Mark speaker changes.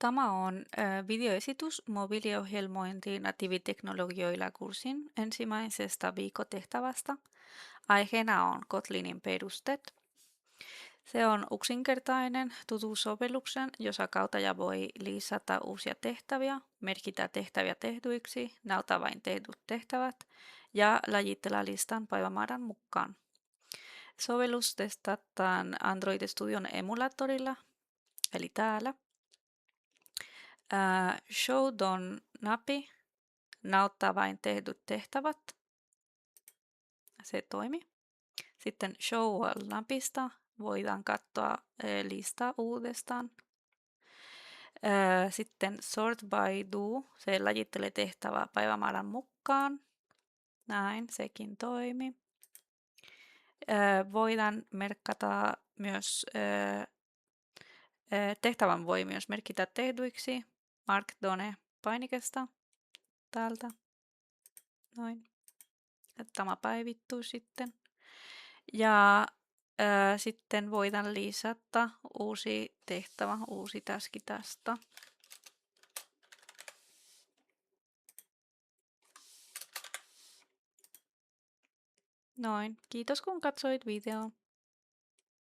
Speaker 1: Tämä on videoesitys mobiiliohjelmointiin natiiviteknologioilla kurssin ensimmäisestä viikotehtävästä. Aiheena on Kotlinin perusteet. Se on yksinkertainen tuttu sovelluksen, jossa käyttäjä voi lisätä uusia tehtäviä, merkitä tehtäviä tehdyiksi, näyttää vain tehdyt tehtävät ja lajitella listan päivämäärän mukaan. Sovellus testataan Android Studion emulaattorilla, eli täällä. Show on nappi, näyttää vain tehdyt tehtävät. Se toimi. Sitten show all-napista voidaan katsoa listaa uudestaan. Sitten sort by do, se lajittelee tehtävää päivämäärän mukaan. Näin, sekin toimi. Voidaan merkata myös, tehtävän voi myös merkitä tehdyiksi. Mark Done painikesta täältä. Noin. Tämä päivittyy sitten. Ja sitten voidaan lisätä uusi tehtävä, uusi taski tästä. Noin. Kiitos kun katsoit videon.